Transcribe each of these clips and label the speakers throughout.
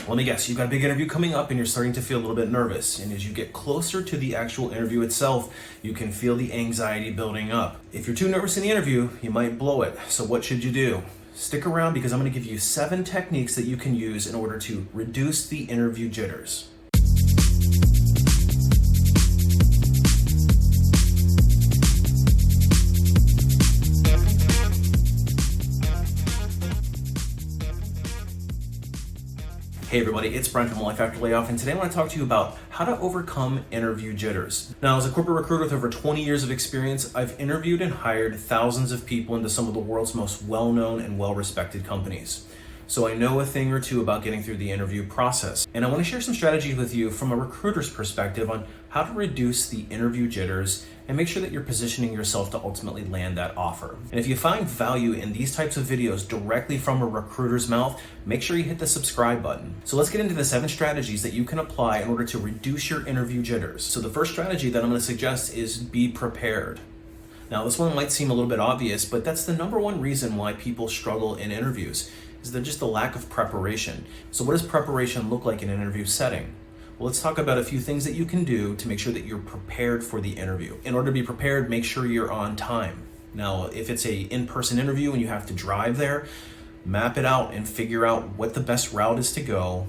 Speaker 1: Let me guess, you've got a big interview coming up and you're starting to feel a little bit nervous. And as you get closer to the actual interview itself, you can feel the anxiety building up. If you're too nervous in the interview, you might blow it. So what should you do? Stick around because I'm going to give you 7 techniques that you can use in order to reduce the interview jitters. Hey everybody, it's Brian from Life After Layoff, and today I want to talk to you about how to overcome interview jitters. Now, as a corporate recruiter with over 20 years of experience, I've interviewed and hired thousands of people into some of the world's most well-known and well-respected companies. So I know a thing or two about getting through the interview process. And I want to share some strategies with you from a recruiter's perspective on how to reduce the interview jitters and make sure that you're positioning yourself to ultimately land that offer. And if you find value in these types of videos directly from a recruiter's mouth, make sure you hit the subscribe button. So let's get into the 7 strategies that you can apply in order to reduce your interview jitters. So the first strategy that I'm going to suggest is be prepared. Now, this one might seem a little bit obvious, but that's the number one reason why people struggle in interviews, is there just a lack of preparation. So what does preparation look like in an interview setting? Well, let's talk about a few things that you can do to make sure that you're prepared for the interview. In order to be prepared, make sure you're on time. Now, if it's an in-person interview and you have to drive there, map it out and figure out what the best route is to go.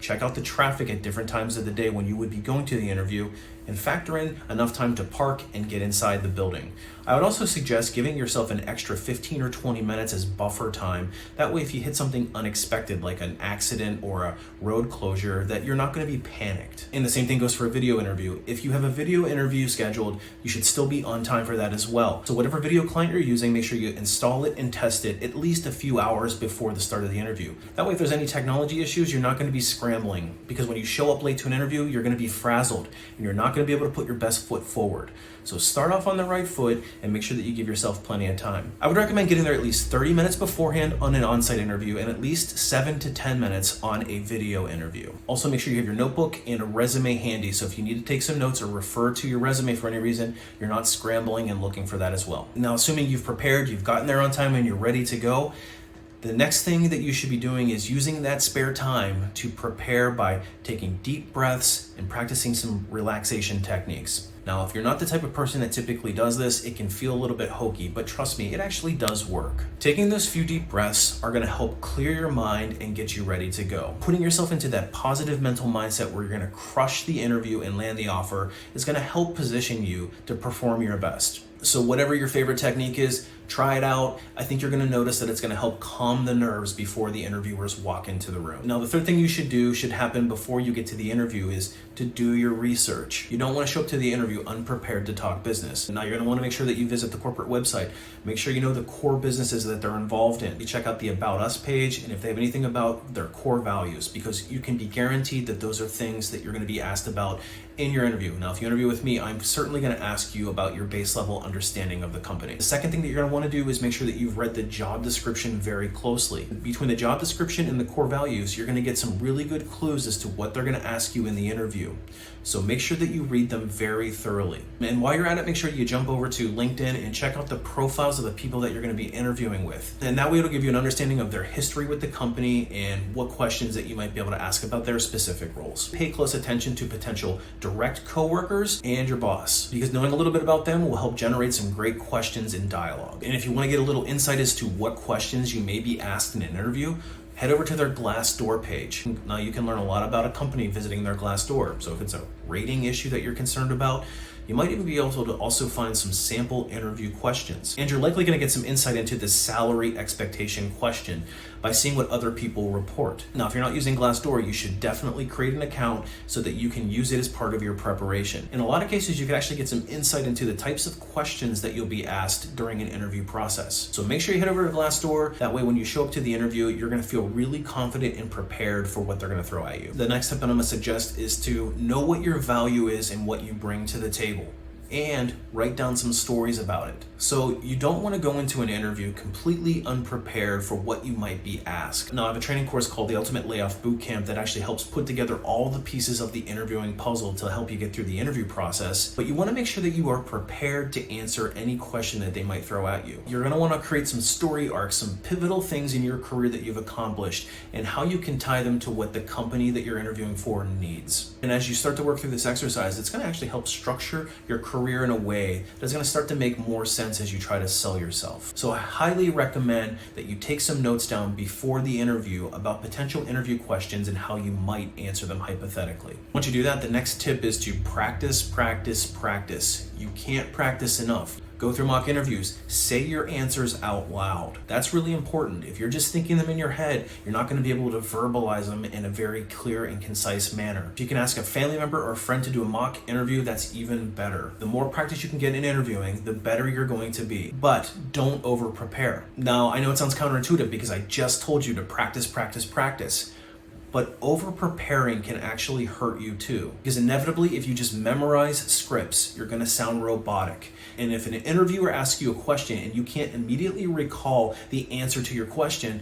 Speaker 1: Check out the traffic at different times of the day when you would be going to the interview, and factor in enough time to park and get inside the building. I would also suggest giving yourself an extra 15 or 20 minutes as buffer time. That way, if you hit something unexpected like an accident or a road closure, that you're not going to be panicked. And the same thing goes for a video interview. If you have a video interview scheduled, you should still be on time for that as well. So whatever video client you're using, make sure you install it and test it at least a few hours before the start of the interview. That way, if there's any technology issues, you're not going to be scrambling, because when you show up late to an interview, you're going to be frazzled and you're not going to be able to put your best foot forward. So start off on the right foot and make sure that you give yourself plenty of time. I would recommend getting there at least 30 minutes beforehand on an on-site interview and at least 7 to 10 minutes on a video interview. Also, make sure you have your notebook and a resume handy, so if you need to take some notes or refer to your resume for any reason, you're not scrambling and looking for that as well. Now, assuming you've prepared, you've gotten there on time, and you're ready to go, the next thing that you should be doing is using that spare time to prepare by taking deep breaths and practicing some relaxation techniques. Now, if you're not the type of person that typically does this, it can feel a little bit hokey, but trust me, it actually does work. Taking those few deep breaths are going to help clear your mind and get you ready to go. Putting yourself into that positive mental mindset where you're going to crush the interview and land the offer is going to help position you to perform your best. So whatever your favorite technique is, try it out. I think you're going to notice that it's going to help calm the nerves before the interviewers walk into the room. Now, the third thing you should happen before you get to the interview is to do your research. You don't want to show up to the interview unprepared to talk business. Now, you're going to want to make sure that you visit the corporate website. Make sure you know the core businesses that they're involved in. You check out the About Us page, and if they have anything about their core values, because you can be guaranteed that those are things that you're going to be asked about in your interview. Now, if you interview with me, I'm certainly going to ask you about your base level understanding of the company. The second thing that you're going to want to do is make sure that you've read the job description very closely. Between the job description and the core values, you're going to get some really good clues as to what they're going to ask you in the interview. So make sure that you read them very thoroughly. And while you're at it, make sure you jump over to LinkedIn and check out the profiles of the people that you're going to be interviewing with. And that way it'll give you an understanding of their history with the company and what questions that you might be able to ask about their specific roles. Pay close attention to potential direct coworkers and your boss, because knowing a little bit about them will help generate some great questions in dialogue. And if you want to get a little insight as to what questions you may be asked in an interview, head over to their Glassdoor page. Now, you can learn a lot about a company visiting their Glassdoor. So if it's a rating issue that you're concerned about, you might even be able to also find some sample interview questions. And you're likely going to get some insight into the salary expectation question by seeing what other people report. Now, if you're not using Glassdoor, you should definitely create an account so that you can use it as part of your preparation. In a lot of cases, you can actually get some insight into the types of questions that you'll be asked during an interview process. So make sure you head over to Glassdoor. That way, when you show up to the interview, you're going to feel really confident and prepared for what they're going to throw at you. The next step that I'm going to suggest is to know what your value is and what you bring to the table. and write down some stories about it. So you don't want to go into an interview completely unprepared for what you might be asked. Now, I have a training course called the Ultimate Layoff Bootcamp that actually helps put together all the pieces of the interviewing puzzle to help you get through the interview process. But you want to make sure that you are prepared to answer any question that they might throw at you. You're going to want to create some story arcs, some pivotal things in your career that you've accomplished, and how you can tie them to what the company that you're interviewing for needs. And as you start to work through this exercise, it's going to actually help structure your career in a way that's going to start to make more sense as you try to sell yourself. So I highly recommend that you take some notes down before the interview about potential interview questions and how you might answer them hypothetically. Once you do that, the next tip is to practice, practice, practice. You can't practice enough. Go through mock interviews, say your answers out loud. That's really important. If you're just thinking them in your head, you're not going to be able to verbalize them in a very clear and concise manner. If you can ask a family member or a friend to do a mock interview, that's even better. The more practice you can get in interviewing, the better you're going to be. But don't over prepare. Now, I know it sounds counterintuitive because I just told you to practice, practice, practice. But over preparing can actually hurt you too. Because inevitably, if you just memorize scripts, you're gonna sound robotic. And if an interviewer asks you a question and you can't immediately recall the answer to your question,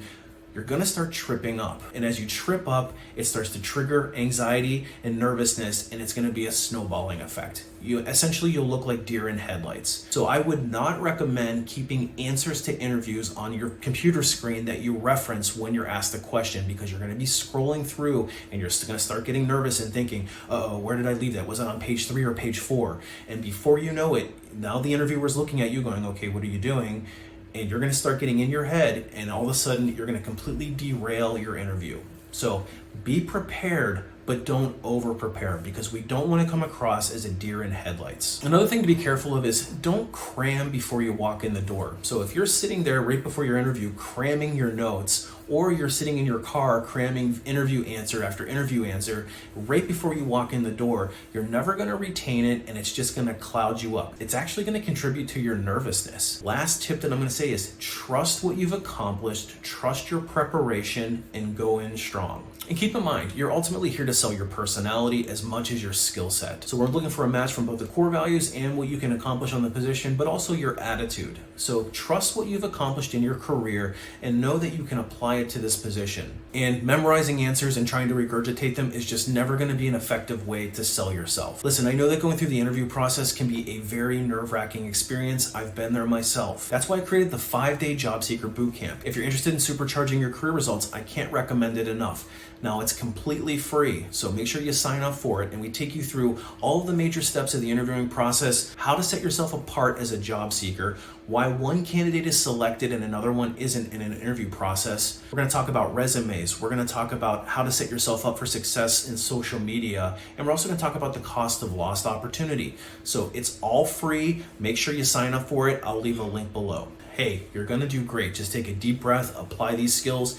Speaker 1: you're gonna start tripping up. And as you trip up, it starts to trigger anxiety and nervousness, and it's gonna be a snowballing effect. You'll look like deer in headlights. So I would not recommend keeping answers to interviews on your computer screen that you reference when you're asked a question, because you're gonna be scrolling through and you're gonna start getting nervous and thinking, uh-oh, where did I leave that? Was it on page 3 or page 4? And before you know it, now the interviewer's looking at you going, okay, what are you doing? And you're gonna start getting in your head, and all of a sudden you're gonna completely derail your interview. So be prepared, but don't over prepare, because we don't want to come across as a deer in headlights. Another thing to be careful of is don't cram before you walk in the door. So if you're sitting there right before your interview cramming your notes, or you're sitting in your car cramming interview answer after interview answer right before you walk in the door, you're never going to retain it, and it's just going to cloud you up. It's actually going to contribute to your nervousness. Last tip that I'm going to say is trust what you've accomplished, trust your preparation, and go in strong. And keep in mind, you're ultimately here to sell your personality as much as your skill set. So we're looking for a match from both the core values and what you can accomplish on the position, but also your attitude. So trust what you've accomplished in your career and know that you can apply it to this position. And memorizing answers and trying to regurgitate them is just never going to be an effective way to sell yourself. Listen, I know that going through the interview process can be a very nerve-wracking experience. I've been there myself. That's why I created the 5-day Job Seeker Bootcamp. If you're interested in supercharging your career results, I can't recommend it enough. Now, it's completely free, so make sure you sign up for it, and we take you through all of the major steps of the interviewing process, how to set yourself apart as a job seeker, why one candidate is selected and another one isn't in an interview process. We're going to talk about resumes. We're going to talk about how to set yourself up for success in social media, and we're also going to talk about the cost of lost opportunity. So it's all free. Make sure you sign up for it. I'll leave a link below. Hey, you're going to do great. Just take a deep breath, apply these skills,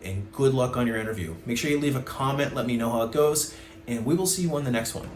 Speaker 1: and good luck on your interview. Make sure you leave a comment, let me know how it goes, and we will see you on the next one.